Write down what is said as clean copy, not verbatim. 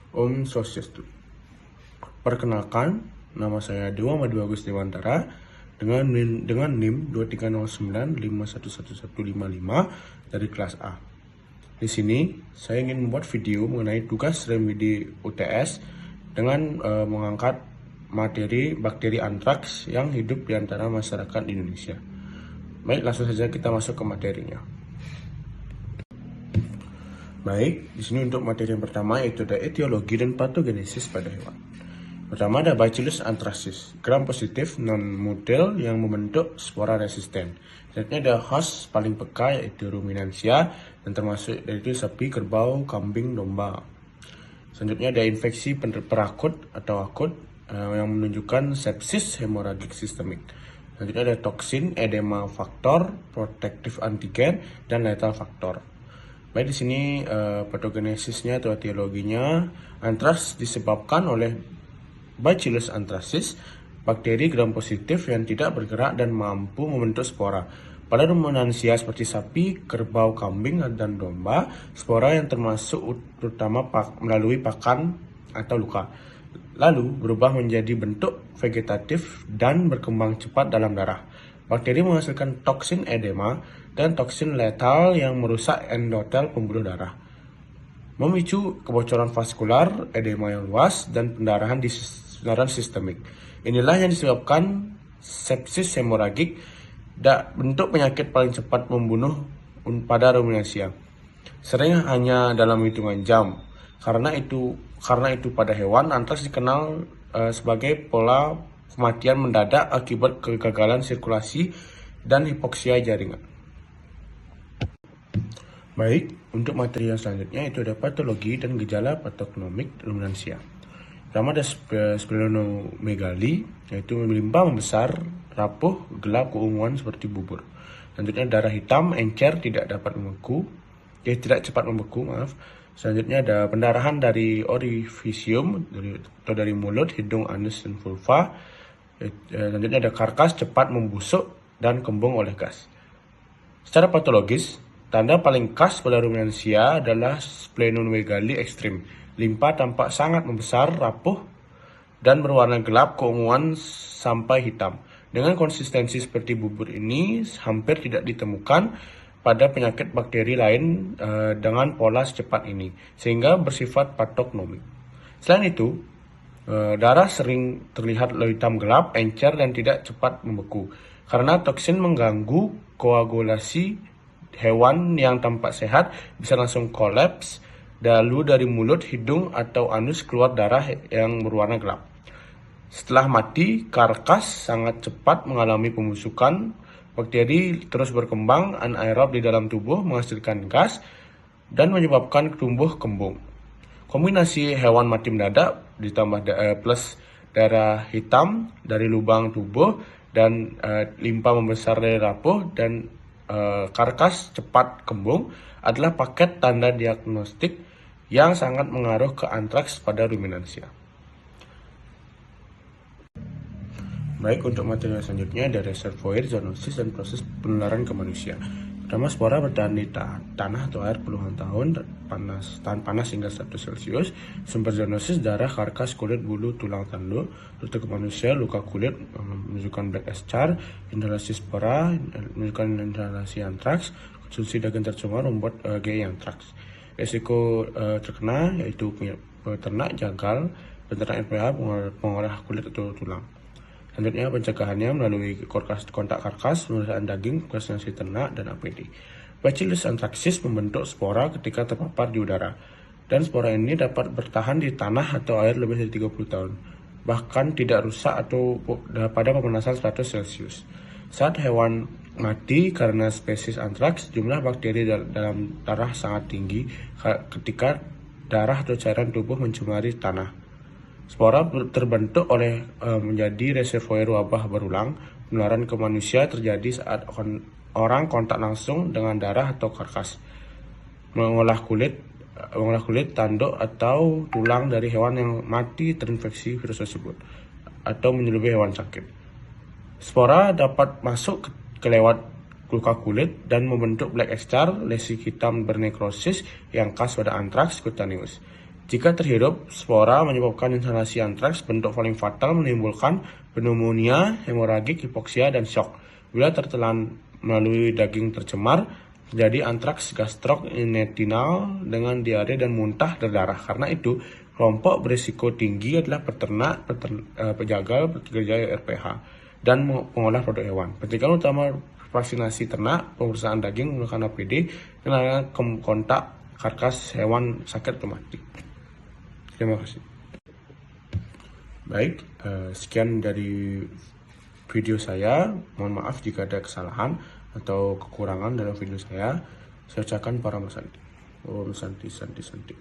Om Swastiastu. Perkenalkan, nama saya Dewa Madu Agus Dewantara dengan NIM 2309511155 dari kelas A. Di sini saya ingin membuat video mengenai tugas remedi UTS dengan mengangkat materi bakteri antraks yang hidup di antara masyarakat Indonesia. Baik, langsung saja kita masuk ke materinya. Baik, di sini untuk materi yang pertama yaitu ada etiologi dan patogenesis pada hewan. Pertama ada Bacillus anthracis, gram positif non-model yang membentuk spora resisten. Selanjutnya ada host paling peka yaitu ruminansia dan termasuk yaitu sapi, kerbau, kambing, domba. Selanjutnya ada infeksi perakut atau akut yang menunjukkan sepsis hemoragik sistemik. Selanjutnya ada toksin, edema faktor, protektif antigen, dan lethal faktor. Baik, di sini patogenesisnya atau etiologinya, antraks disebabkan oleh Bacillus anthracis, bakteri gram positif yang tidak bergerak dan mampu membentuk spora. Pada ruminansia seperti sapi, kerbau, kambing, dan domba, spora yang termasuk terutama melalui pakan atau luka. Lalu berubah menjadi bentuk vegetatif dan berkembang cepat dalam darah. Bakteri menghasilkan toksin edema dan toksin letal yang merusak endotel pembuluh darah, memicu kebocoran vaskular, edema yang luas, dan pendarahan di saluran sistemik. Inilah yang disebabkan sepsis hemoragik, bentuk penyakit paling cepat membunuh pada ruminansia. Sering hanya dalam hitungan jam. Karena itu pada hewan, antraks dikenal sebagai pola kematian mendadak akibat kegagalan sirkulasi dan hipoksia jaringan. Baik, untuk materi yang selanjutnya itu ada patologi dan gejala patognomik ruminansia. Pertama ada splenomegali, yaitu limpa membesar, rapuh, gelap, keunguan seperti bubur. Selanjutnya darah hitam, encer, tidak cepat membeku. Selanjutnya ada pendarahan dari orifisium atau dari mulut, hidung, anus, dan vulva. Selanjutnya ada karkas cepat membusuk dan kembung oleh gas. Secara patologis, tanda paling khas pada ruminansia adalah splenomegali ekstrim. Limpa tampak sangat membesar, rapuh, dan berwarna gelap, keunguan sampai hitam. Dengan konsistensi seperti bubur ini hampir tidak ditemukan pada penyakit bakteri lain dengan pola secepat ini, sehingga bersifat patognomik. Selain itu, darah sering terlihat hitam gelap, encer, dan tidak cepat membeku. Karena toksin mengganggu koagulasi, hewan yang tampak sehat bisa langsung kolaps, lalu dari mulut, hidung, atau anus keluar darah yang berwarna gelap. Setelah mati, karkas sangat cepat mengalami pembusukan. Bakteri terus berkembang anaerob di dalam tubuh, menghasilkan gas, dan menyebabkan tumbuh kembung. Kombinasi hewan mati mendadak ditambah plus darah hitam dari lubang tubuh dan limpa membesar dari rapuh dan karkas cepat kembung adalah paket tanda diagnostik yang sangat mengaruh ke antraks pada ruminansia. Baik, untuk materi selanjutnya ada reservoir, zoonosis, dan proses penularan ke manusia. Pertama, spora bertahan di tanah atau air puluhan tahun, tahan panas hingga 1 Celcius. Sumber zoonosis darah, karkas, kulit, bulu, tulang, tanduk. Rute ke manusia, luka kulit menunjukkan black scar, inhalasi spora menunjukkan inhalasi antraks, konsumsi daging tercemar membuat GI antraks. Risiko terkena yaitu peternak, jagal, peternak NPH, pengolah kulit atau tulang. Selanjutnya pencegahannya melalui kontak karkas, pemeriksaan daging, vaksinasi ternak, dan APD. Bacillus anthracis membentuk spora ketika terpapar di udara, dan spora ini dapat bertahan di tanah atau air lebih dari 30 tahun, bahkan tidak rusak atau pada pemanasan 100 Celcius. Saat hewan mati karena spesies antraks, jumlah bakteri dalam darah sangat tinggi ketika darah atau cairan tubuh mencemari tanah. Spora terbentuk menjadi reservoir wabah berulang. Penularan ke manusia terjadi saat orang kontak langsung dengan darah atau karkas, mengolah kulit, tanduk, atau tulang dari hewan yang mati terinfeksi virus tersebut, atau menyeluruhi hewan sakit. Spora dapat masuk ke lewat luka kulit dan membentuk black scar, lesi hitam bernekrosis yang khas pada antraks cutaneus. Jika terhirup, spora menyebabkan inhalasi antraks. Bentuk paling fatal menimbulkan pneumonia, hemoragik, hipoksia, dan shock. Bila tertelan melalui daging tercemar, terjadi antraks gastrointestinal dengan diare dan muntah berdarah. Karena itu, kelompok berisiko tinggi adalah peternak, pejagal, pekerja RPH, dan pengolah produk hewan. Pencegahan utama vaksinasi ternak, pemeriksaan daging menggunakan APD, dan kontak karkas hewan sakit atau mati. Terima kasih. Baik, sekian dari video saya. Mohon maaf jika ada kesalahan atau kekurangan dalam video saya. Saya ucapkan para Santi. Om Santi Santi Santi.